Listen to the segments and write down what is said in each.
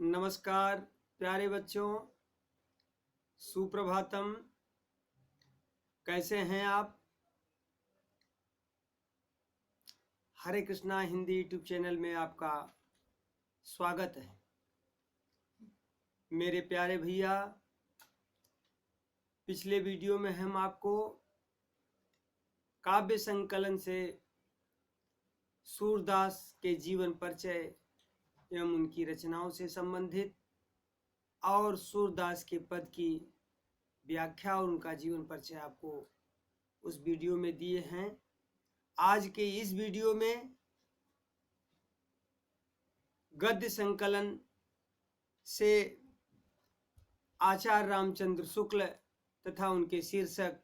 नमस्कार प्यारे बच्चों, सुप्रभातम। कैसे हैं आप? हरे कृष्णा हिंदी यूट्यूब चैनल में आपका स्वागत है। मेरे प्यारे भैया, पिछले वीडियो में हम आपको काव्य संकलन से सूरदास के जीवन परिचय एवं उनकी रचनाओं से संबंधित और सूरदास के पद की व्याख्या और उनका जीवन परिचय आपको उस वीडियो में दिए हैं। आज के इस वीडियो में गद्य संकलन से आचार्य रामचंद्र शुक्ल तथा उनके शीर्षक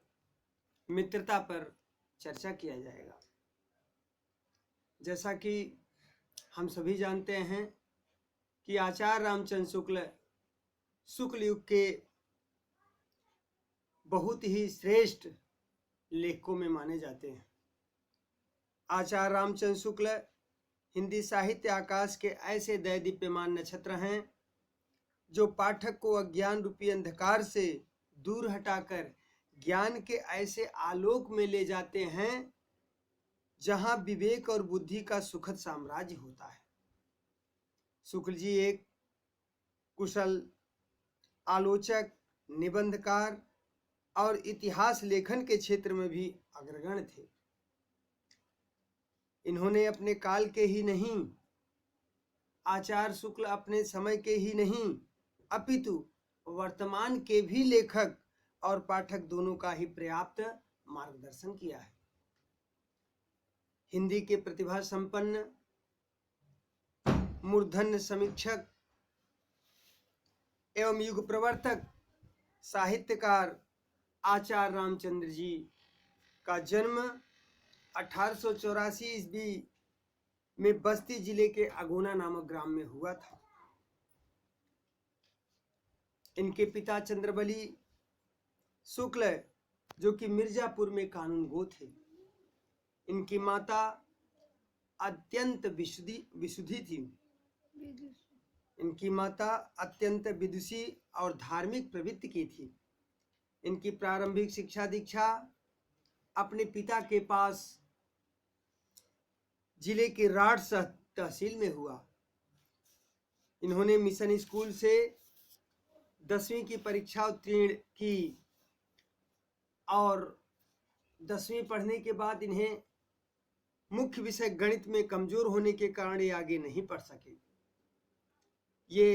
मित्रता पर चर्चा किया जाएगा। जैसा कि हम सभी जानते हैं कि आचार्य रामचंद्र शुक्ल युग के बहुत ही श्रेष्ठ लेखकों में माने जाते हैं। आचार्य रामचंद्र शुक्ल हिंदी साहित्य आकाश के ऐसे दैदीप्यमान नक्षत्र हैं जो पाठक को अज्ञान रूपी अंधकार से दूर हटाकर ज्ञान के ऐसे आलोक में ले जाते हैं जहां विवेक और बुद्धि का सुखद साम्राज्य होता है। शुक्ल जी एक कुशल आलोचक, निबंधकार और इतिहास लेखन के क्षेत्र में भी अग्रगण्य थे। इन्होंने अपने काल के ही नहीं, आचार्य शुक्ल अपने समय के ही नहीं अपितु वर्तमान के भी लेखक और पाठक दोनों का ही पर्याप्त मार्गदर्शन किया है। हिंदी के प्रतिभा संपन्न मूर्धन्य समीक्षक एवं युग प्रवर्तक साहित्यकार आचार्य रामचंद्र जी का जन्म 1884 ईस्वी में बस्ती जिले के अगोना नामक ग्राम में हुआ था। इनके पिता चंद्रबली शुक्ल जो कि मिर्जापुर में कानूनगो थे। इनकी माता अत्यंत विशुद्धि थी। इनकी माता अत्यंत विदुषी और धार्मिक प्रवृत्ति की थी। इनकी प्रारंभिक शिक्षा दीक्षा अपने पिता के पास जिले के राठ तहसील में हुआ। इन्होंने मिशन स्कूल से 10वीं की परीक्षा उत्तीर्ण की और 10वीं पढ़ने के बाद इन्हें मुख्य विषय गणित में कमजोर होने के कारण ये आगे नहीं पढ़ सके। ये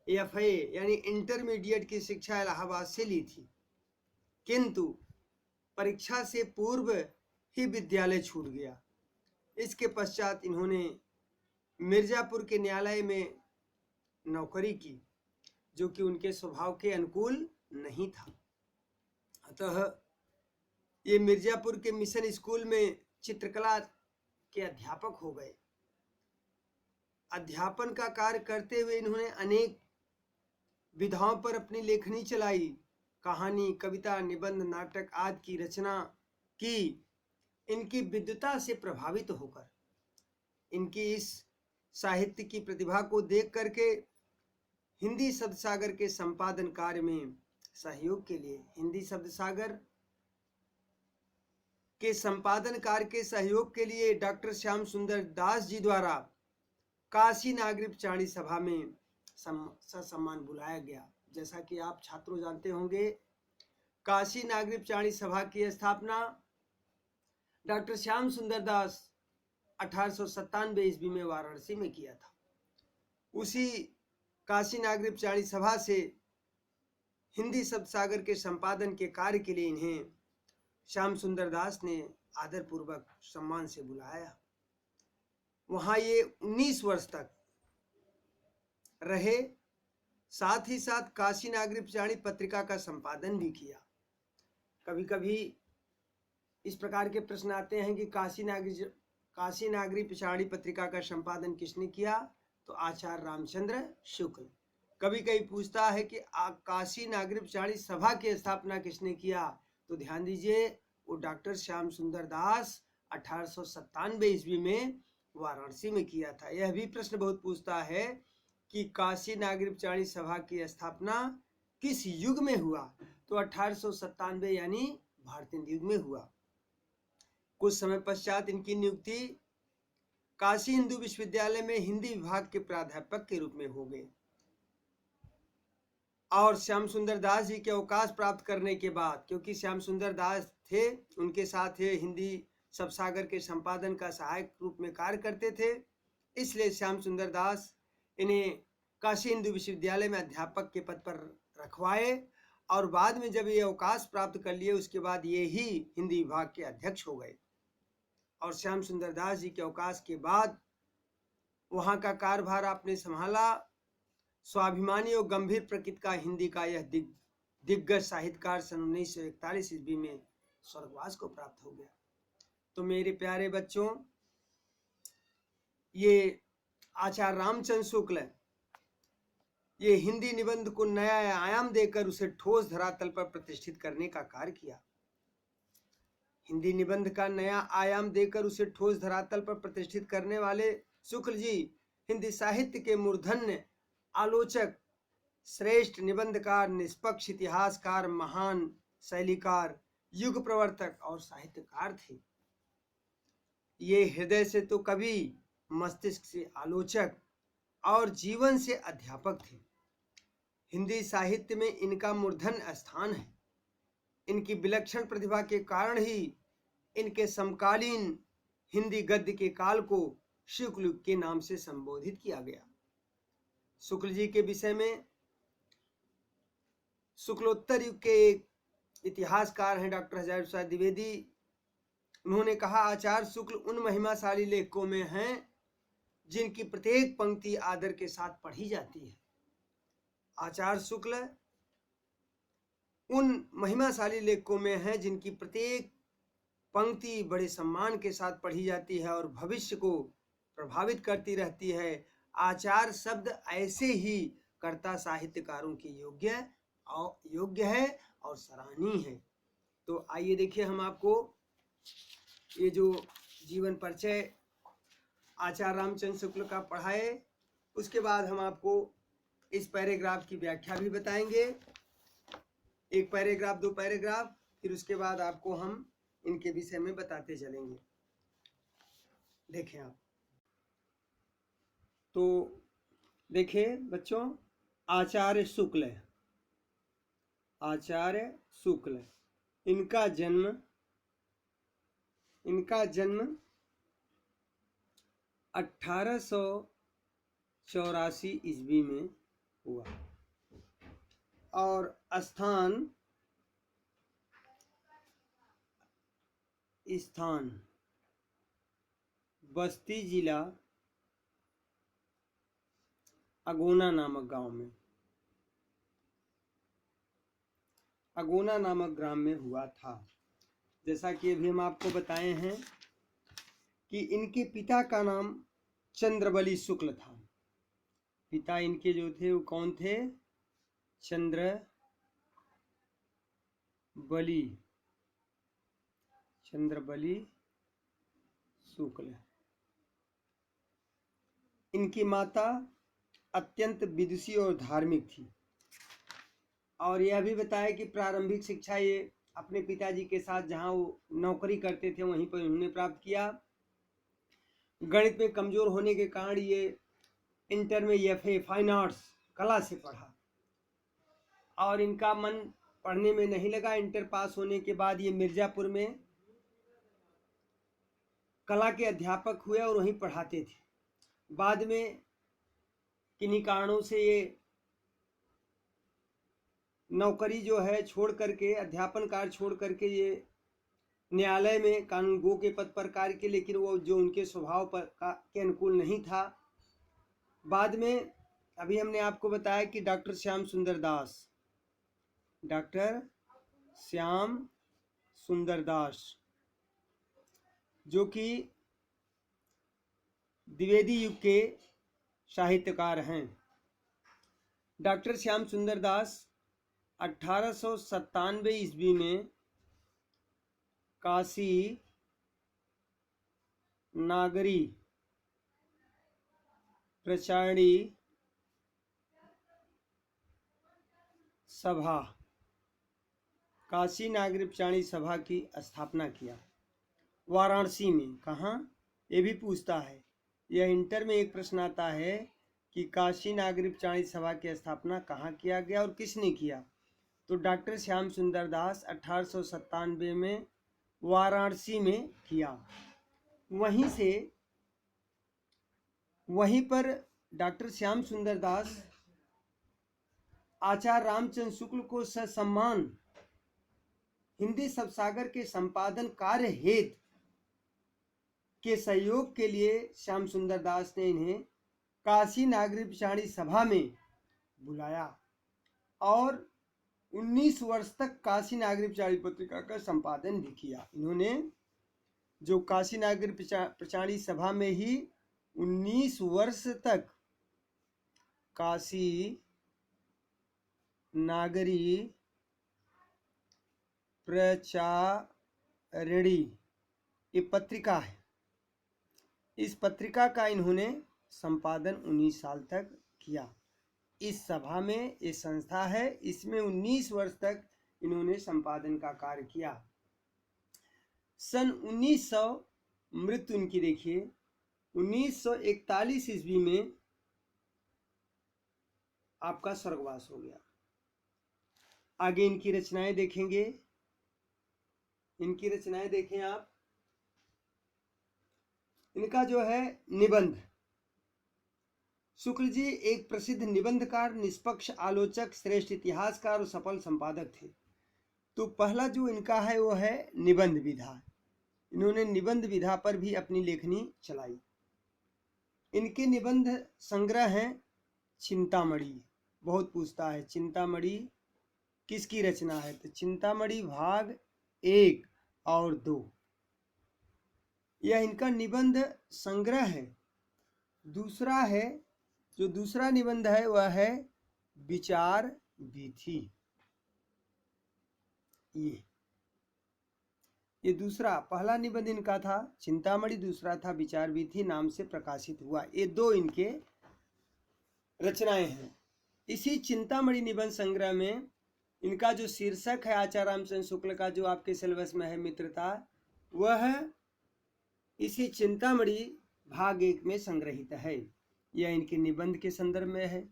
एफए यानी इंटरमीडिएट की शिक्षा इलाहाबाद से ली थी, किंतु परीक्षा से पूर्व ही विद्यालय छूट गया। इसके पश्चात इन्होंने मिर्जापुर के न्यायालय में नौकरी की, जो कि उनके स्वभाव के अनुकूल नहीं था। अतः ये मिर्जापुर के मिशन स्कूल में चित्रकला के अध्यापक हो गए। अध्यापन का कार्य करते हुए इन्होंने अनेक विधाओं पर अपनी लेखनी चलाई। कहानी, कविता, निबंध, नाटक आदि की रचना की। इनकी विद्वता से प्रभावित होकर इनकी इस साहित्य की प्रतिभा को देख करके हिंदी शब्द सागर के संपादन कार्य में सहयोग के लिए हिंदी शब्द सागर के संपादन कार्य के सहयोग के लिए डॉक्टर श्याम सुंदर दास जी द्वारा काशी नागरिक चाणी सभा में ससम्मान बुलाया गया। जैसा कि आप छात्रों जानते होंगे, काशी नागरिक चाणी सभा की स्थापना डॉक्टर श्याम सुंदर दास 1897 ईस्वी में वाराणसी में किया था। उसी काशी नागरिक चाणी सभा से हिंदी शब्द सागर के संपादन के कार्य के लिए इन्हें श्याम सुंदर दास ने आदरपूर्वक सम्मान से बुलाया। वहां ये 19 वर्ष तक रहे। साथ ही साथ काशी नागरिक चाणी पत्रिका का संपादन भी किया। कभी कभी इस प्रकार के प्रश्न आते हैं कि काशी नागरिक चाणी पत्रिका का संपादन किसने किया? तो आचार्य रामचंद्र शुक्ल। कभी कभी पूछता है कि काशी नागरिक चाणी सभा की स्थापना किसने किया? तो ध्यान दीजिए, वो डॉक्टर श्याम सुंदर दास 1897 ईस्वी में वाराणसी में किया था। यह भी प्रश्न बहुत पूछता है कि काशी नागरिक सभा की स्थापना किस युग में हुआ, तो 1897 यानी भारतीय युग में हुआ। कुछ समय पश्चात इनकी नियुक्ति काशी हिंदू विश्वविद्यालय में हिंदी विभाग के प्राध्यापक के रूप में हो गए। और श्याम सुंदर दास जी के अवकाश प्राप्त करने के बाद, क्योंकि श्याम सुंदर दास थे, उनके साथ हिंदी सप्सागर के संपादन का सहायक रूप में कार्य करते थे, इसलिए श्याम सुंदर दास इन्हें काशी हिंदू विश्वविद्यालय में अध्यापक के पद पर रखवाए और बाद में जब ये अवकाश प्राप्त कर लिए उसके बाद ये ही हिंदी विभाग के अध्यक्ष हो गए। और श्याम सुंदर दास जी के अवकाश के बाद वहां का कार्यभार आपने संभाला। स्वाभिमानी और गंभीर प्रकृति का हिंदी का यह दिग्गज साहित्यकार सन 1941 ईस्वी में स्वर्गवास को प्राप्त हो गया। तो मेरे प्यारे बच्चों, ये आचार्य रामचंद्र शुक्ल ये हिंदी निबंध को नया आयाम देकर उसे ठोस धरातल पर प्रतिष्ठित करने का कार्य किया। हिंदी निबंध का नया आयाम देकर उसे ठोस धरातल पर प्रतिष्ठित करने वाले शुक्ल जी हिंदी साहित्य के मूर्धन्य आलोचक, श्रेष्ठ निबंधकार, निष्पक्ष इतिहासकार, महान शैलीकार, युग प्रवर्तक और साहित्यकार थे। ये हृदय से तो कवि, मस्तिष्क से आलोचक और जीवन से अध्यापक थे। हिंदी साहित्य में इनका मूर्धन्य स्थान है। इनकी विलक्षण प्रतिभा के कारण ही इनके समकालीन हिंदी गद्य के काल को शुक्ल युग के नाम से संबोधित किया गया। शुक्ल जी के विषय में शुक्लोत्तर युग के एक इतिहासकार हैं डॉक्टर हजारी प्रसाद द्विवेदी। उन्होंने कहा, आचार्य शुक्ल उन महिमाशाली लेखकों में हैं जिनकी प्रत्येक पंक्ति आदर के साथ पढ़ी जाती है। आचार्य शुक्ल उन महिमाशाली लेखकों में हैं जिनकी प्रत्येक पंक्ति बड़े सम्मान के साथ पढ़ी जाती है और भविष्य को प्रभावित करती रहती है। आचार्य शब्द ऐसे ही कर्ता साहित्यकारों के योग्य है और सराहनीय है। तो आइए देखिए, हम आपको ये जो जीवन परिचय आचार्य रामचंद्र शुक्ल का पढ़ाए, उसके बाद हम आपको इस पैराग्राफ की व्याख्या भी बताएंगे। एक पैराग्राफ, दो पैराग्राफ, फिर उसके बाद आपको हम इनके विषय में बताते चलेंगे। देखें आप, तो देखिए बच्चों, आचार्य शुक्ल इनका जन्म 1884 ईस्वी में हुआ और स्थान बस्ती जिला अगोना नामक गांव में, अगोना नामक ग्राम में हुआ था। जैसा कि अभी हम आपको बताए हैं कि इनके पिता का नाम चंद्रबली शुक्ल था। पिता इनके जो थे वो कौन थे? चंद्रबली शुक्ल। इनकी माता अत्यंत विदुषी और धार्मिक थी और यह भी बताया कि प्रारंभिक शिक्षा ये अपने पिताजी के साथ जहां वो नौकरी करते थे वहीं पर उन्होंने प्राप्त किया। गणित में कमजोर होने के कारण ये इंटर में FA फाइन आर्ट्स कला से पढ़ा और इनका मन पढ़ने में नहीं लगा। इंटर पास होने के बाद ये मिर्जापुर में कला के अध्यापक हुए और वहीं पढ़ाते थे। बाद में किन्हीं कारणों से ये नौकरी जो है छोड़ करके, अध्यापन कार्य छोड़ करके ये न्यायालय में कानूनगो के पद पर कार्य किए, लेकिन वो जो उनके स्वभाव पर के अनुकूल नहीं था। बाद में अभी हमने आपको बताया कि डॉक्टर श्याम सुंदर दास जो कि द्विवेदी युग के साहित्यकार हैं। डॉक्टर श्याम सुंदर दास 1897 ईस्वी में काशी नागरी प्रचारणी सभा, काशी नागरिकचाणी सभा की स्थापना किया वाराणसी में। कहाँ, ये भी पूछता है, यह इंटर में एक प्रश्न आता है कि काशी नागरिकचाणी सभा की स्थापना कहाँ किया गया और किसने किया। तो डॉक्टर श्याम सुंदर दास 1897 में वाराणसी में किया। वहीं पर डॉक्टर श्याम सुंदर दास आचार्य रामचंद्र शुक्ल को ससम्मान हिंदी शब्दसागर के संपादन कार्य हेतु के सहयोग के लिए श्याम सुंदर दास ने इन्हें काशी नागरिकचाणी सभा में बुलाया और 19 वर्ष तक काशी नागरिकचाणी पत्रिका का संपादन भी किया। इन्होंने जो काशी नागरिकचाणी सभा में ही 19 वर्ष तक काशी नागरिक प्रचारिणी ये पत्रिका है, इस पत्रिका का इन्होंने संपादन 19 साल तक किया। इस सभा में ये संस्था है, इसमें 19 वर्ष तक इन्होंने संपादन का कार्य किया। सन 1900 मृत्यु इनकी देखिए 1941 ईस्वी में आपका स्वर्गवास हो गया। आगे इनकी रचनाएं देखेंगे, इनकी रचनाएं देखें आप। इनका जो है निबंध, शुक्ल जी एक प्रसिद्ध निबंधकार, निष्पक्ष आलोचक, श्रेष्ठ इतिहासकार और सफल संपादक थे। तो पहला जो इनका है वो है निबंध विधा। इन्होंने निबंध विधा पर भी अपनी लेखनी चलाई। इनके निबंध संग्रह हैं चिंतामणि, बहुत पूछता है चिंतामणि किसकी रचना है, तो चिंतामणि भाग 1 और 2 यह इनका निबंध संग्रह है। दूसरा है, जो दूसरा निबंध है वह है विचार वीथी। ये दूसरा, पहला निबंध इनका था चिंतामणि, दूसरा था विचार वीथी, नाम से प्रकाशित हुआ। ये दो इनके रचनाएं हैं। इसी चिंतामणि निबंध संग्रह में इनका जो शीर्षक है आचार्य रामचंद्र शुक्ल का, जो आपके सिलेबस में है मित्रता, वह इसी चिंतामणि भाग 1 में संग्रहित है। यह इनके निबंध के संदर्भ में है।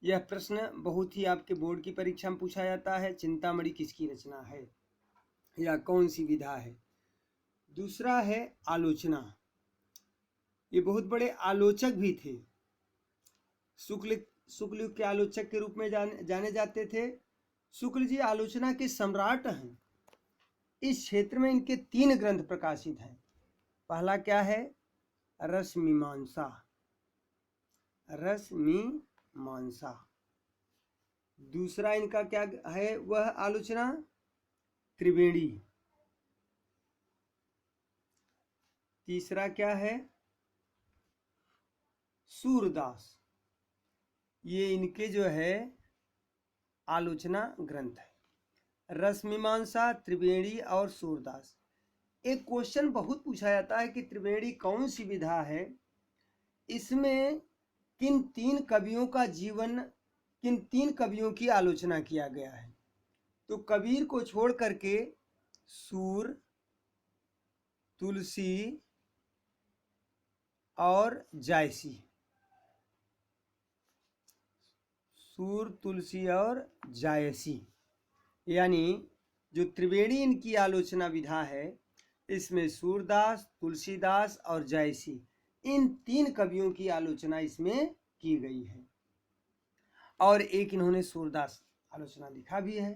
यह प्रश्न बहुत ही आपके बोर्ड की परीक्षा में पूछा जाता है, चिंतामणि किसकी रचना है या कौन सी विधा है। दूसरा है आलोचना। ये बहुत बड़े आलोचक भी थे, शुक्ल युग के आलोचक के रूप में जाने जाते थे। शुक्ल जी आलोचना के सम्राट हैं। इस क्षेत्र में इनके 3 ग्रंथ प्रकाशित हैं। पहला क्या है, रसमीमांसा, रसमीमांसा। दूसरा इनका क्या है, वह आलोचना त्रिवेणी। तीसरा क्या है, सूरदास। ये इनके जो है आलोचना ग्रंथ है, रसमीमांसा, त्रिवेणी और सूरदास। एक क्वेश्चन बहुत पूछा जाता है कि त्रिवेणी कौन सी विधा है, इसमें किन 3 कवियों का जीवन, किन 3 कवियों की आलोचना किया गया है। तो कबीर को छोड़ करके सूर, तुलसी और जायसी, सूर, तुलसी और जायसी, यानी जो त्रिवेणी इनकी आलोचना विधा है, इसमें सूरदास, तुलसीदास और जायसी, इन 3 कवियों की आलोचना इसमें की गई है। और एक इन्होंने सूरदास आलोचना लिखा भी है।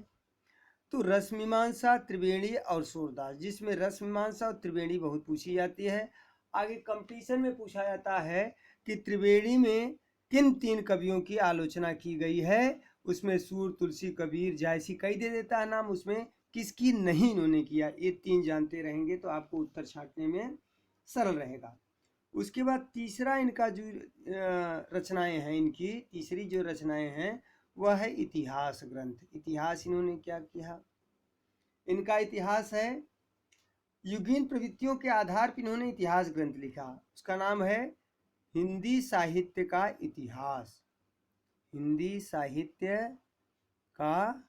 तो रसमीमांसा, त्रिवेणी और सूरदास, जिसमें रसमीमांसा और त्रिवेणी बहुत पूछी जाती है। आगे कंपटीशन में पूछा जाता है कि त्रिवेणी में किन 3 कवियों की आलोचना की गई है। उसमें सूर, तुलसी, कबीर, जायसी कई दे देता है नाम, उसमें किसकी नहीं इन्होंने किया। ये 3 जानते रहेंगे तो आपको उत्तर छांटने में सरल रहेगा। उसके बाद तीसरा इनका जो रचनाएं हैं, इनकी तीसरी जो रचनाएं हैं वह है इतिहास ग्रंथ। इतिहास इन्होंने क्या किया, इनका इतिहास है युगीन प्रवृत्तियों के आधार पर इन्होंने इतिहास ग्रंथ लिखा। उसका नाम है हिंदी साहित्य का इतिहास। हिंदी साहित्य का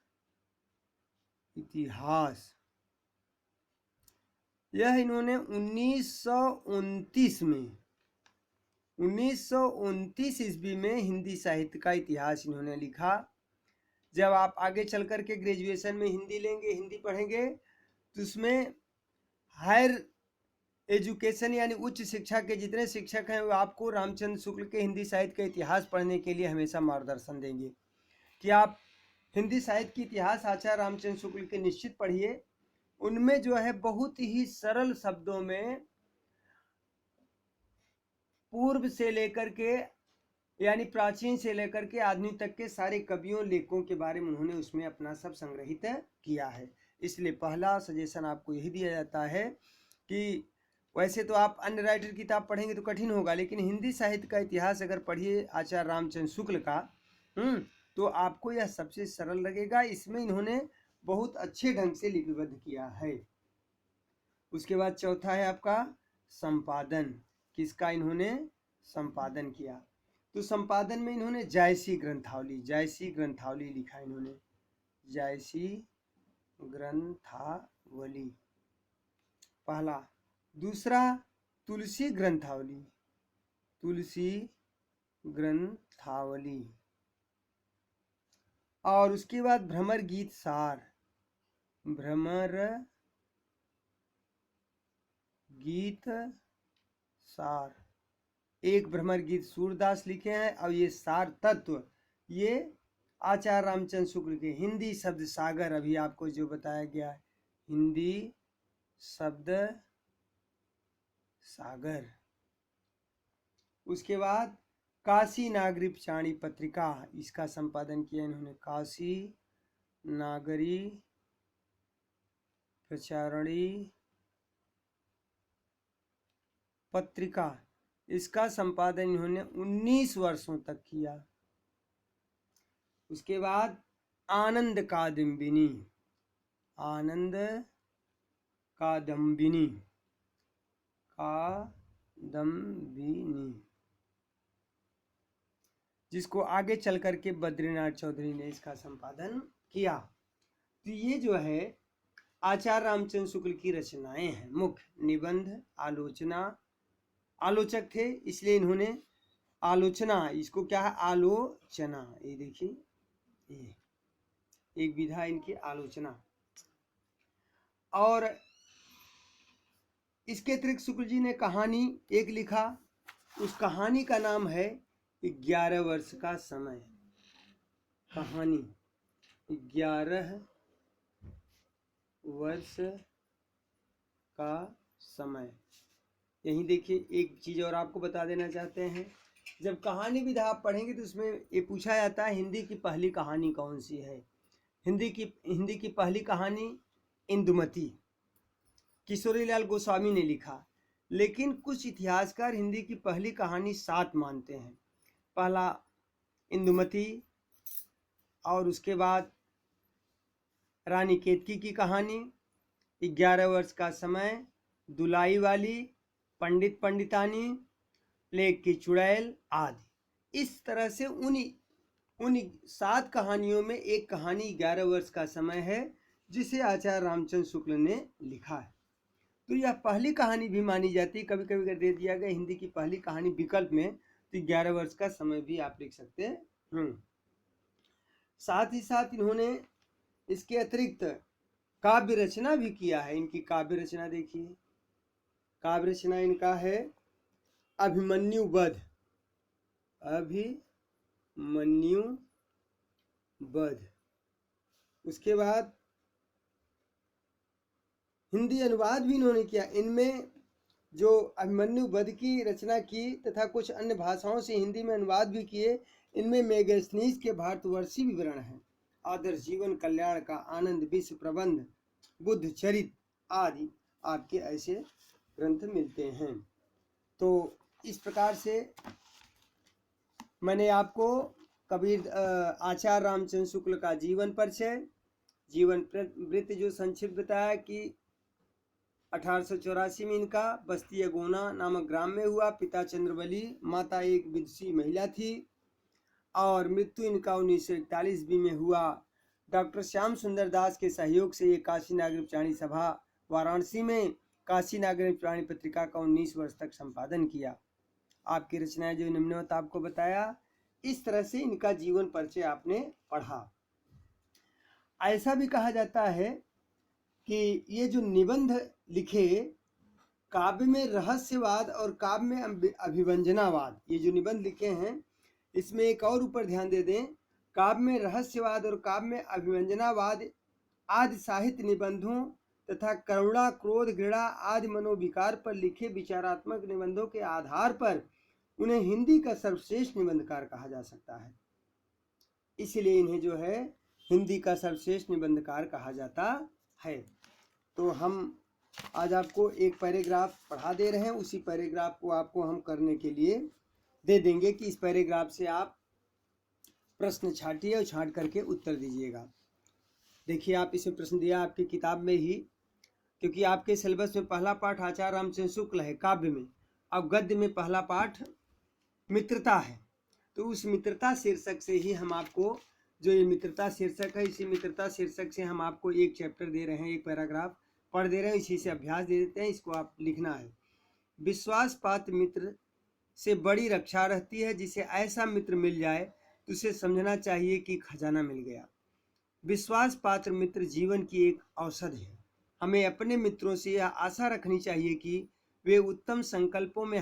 इतिहास। यह इन्होंने 1929 में 1929 ईस्वी में हिंदी साहित्य का इतिहास इन्होंने लिखा। जब आप आगे चल कर के ग्रेजुएशन में हिंदी लेंगे, हिंदी पढ़ेंगे, तो उसमें हायर एजुकेशन यानी उच्च शिक्षा के जितने शिक्षक हैं वो आपको रामचंद्र शुक्ल के हिंदी साहित्य का इतिहास पढ़ने के लिए हमेशा मार्गदर्शन देंगे कि आप हिंदी साहित्य की इतिहास आचार्य रामचंद्र शुक्ल के निश्चित पढ़िए। उनमें जो है बहुत ही सरल शब्दों में पूर्व से लेकर के यानी प्राचीन से लेकर के आधुनिक तक के सारे कवियों लेखकों के बारे में उन्होंने उसमें अपना सब संग्रहित किया है। इसलिए पहला सजेशन आपको यही दिया जाता है कि वैसे तो आप अन्य राइटर की किताब पढ़ेंगे तो कठिन होगा, लेकिन हिंदी साहित्य का इतिहास अगर पढ़िए आचार्य रामचंद्र शुक्ल का तो आपको यह सबसे सरल लगेगा। इसमें इन्होंने बहुत अच्छे ढंग से लिपिबद्ध किया है। उसके बाद चौथा है आपका संपादन। किसका इन्होंने संपादन किया? तो संपादन में इन्होंने जायसी ग्रंथावली लिखा इन्होंने, जायसी ग्रंथावली पहला। दूसरा तुलसी ग्रंथावली और उसके बाद भ्रमर गीत सार। एक भ्रमर गीत सूरदास लिखे हैं और ये सार तत्व ये आचार्य रामचंद्र शुक्ल के हिंदी शब्द सागर, अभी आपको जो बताया गया है हिंदी शब्द सागर। उसके बाद काशी नागरी प्रचारणी पत्रिका, इसका संपादन किया इन्होंने, काशी नागरी प्रचारणी पत्रिका, इसका संपादन इन्होंने 19 वर्षों तक किया। उसके बाद आनंद कादम्बिनी जिसको आगे चल करके बद्रीनाथ चौधरी ने इसका संपादन किया। तो ये जो है आचार्य रामचंद्र शुक्ल की रचनाएं हैं। मुख्य निबंध, आलोचक थे इसलिए इन्होंने आलोचना, इसको क्या है आलोचना, ये देखिए ये एक विधा इनकी आलोचना। और इसके अतिरिक्त शुक्ल जी ने कहानी एक लिखा, उस कहानी का नाम है 11 वर्ष का समय। कहानी 11 वर्ष का समय। यहीं देखिए एक चीज और आपको बता देना चाहते हैं, जब कहानी विधा आप पढ़ेंगे तो उसमें ये पूछा जाता है हिंदी की पहली कहानी कौन सी है। हिंदी की पहली कहानी इंदुमती किशोरीलाल गोस्वामी ने लिखा, लेकिन कुछ इतिहासकार हिंदी की पहली कहानी 7 मानते हैं। पहला इंदुमती और उसके बाद रानी केतकी की कहानी, 11 वर्ष का समय, दुलाई वाली, पंडित पंडितानी, प्लेग की चुड़ैल आदि। इस तरह से उन 7 कहानियों में एक कहानी 11 वर्ष का समय है जिसे आचार्य रामचंद्र शुक्ल ने लिखा है। तो यह पहली कहानी भी मानी जाती है। कभी कभी अगर दे दिया गया हिंदी की पहली कहानी विकल्प में तो 11 वर्ष का समय भी आप लिख सकते हैं। साथ ही साथ इन्होंने इसके अतिरिक्त काव्य रचना भी किया है। इनकी काव्य रचना देखिए, काव्य रचना इनका है अभिमन्यु वध। उसके बाद हिंदी अनुवाद भी इन्होंने किया। इनमें जो अभिमन्यु वध की रचना की तथा कुछ अन्य भाषाओं से हिंदी में अनुवाद भी किए, इनमें मेगस्थनीज के भारतवर्षी विवरण है, आदर्श जीवन कल्याण का, आनंद विश्व प्रबंध, बुद्ध चरित आदि आपके ऐसे ग्रंथ मिलते हैं। तो इस प्रकार से मैंने आपको कबीर आचार्य रामचंद्र शुक्ल का जीवन परिचय, जीवन वृत्त जो संक्षिप्त बताया कि 1884 में इनका बस्ती अगोना नामक ग्राम में हुआ। पिता चंद्रबली, माता एक विदुषी महिला थी और मृत्यु इनका 1941 में हुआ डॉक्टर श्याम सुंदर दास के सहयोग से ये काशी नागरिक प्राणी सभा वाराणसी में काशी नागरिक प्राणी पत्रिका का 19 वर्ष तक संपादन किया। आपकी रचनाएं जो निम्नवत आपको बताया, इस तरह से इनका जीवन परिचय आपने पढ़ा। ऐसा भी कहा जाता है कि ये जो निबंध लिखे, काव्य में रहस्यवाद और काव्य में अभिव्यंजनावाद, ये जो निबंध लिखे हैं इसमें एक और ऊपर ध्यान दे दें, काव्य में रहस्यवाद और काव्य में अभिव्यंजनावाद आदि साहित्य निबंधों तथा करुणा, क्रोध, घृणा आदि मनोविकार पर लिखे विचारात्मक निबंधों के आधार पर उन्हें हिंदी का सर्वश्रेष्ठ निबंधकार कहा जा सकता है। इसलिए इन्हें जो है हिंदी का सर्वश्रेष्ठ निबंधकार कहा जाता है। तो हम आज आपको एक पैराग्राफ पढ़ा दे रहे हैं, उसी पैराग्राफ को आपको हम करने के लिए दे देंगे कि इस पैराग्राफ से आप प्रश्न छांटिए और छांट करके उत्तर दीजिएगा। देखिए, आप इसमें प्रश्न दिया आपकी किताब में ही, क्योंकि आपके सिलेबस में पहला पाठ आचार्य रामचंद्र शुक्ल है काव्य में, अब गद्य में पहला पाठ मित्रता है। तो उस मित्रता शीर्षक से ही हम आपको, जो ये मित्रता शीर्षक है, इसी मित्रता शीर्षक से हम आपको एक चैप्टर दे रहे हैं, एक पैराग्राफ पढ़ दे रहे हैं, इसी से अभ्यास दे देते हैं। इसको आप लिखना है। विश्वास पात्र मित्र से बड़ी रक्षा रहती है। जिसे ऐसा मित्र मिल जाए तो उसे समझना चाहिए कि खजाना मिल गया। विश्वास पात्र मित्र जीवन की एक औषधि है। हमें अपने मित्रों से यह आशा रखनी चाहिए कि वे उत्तम संकल्पों में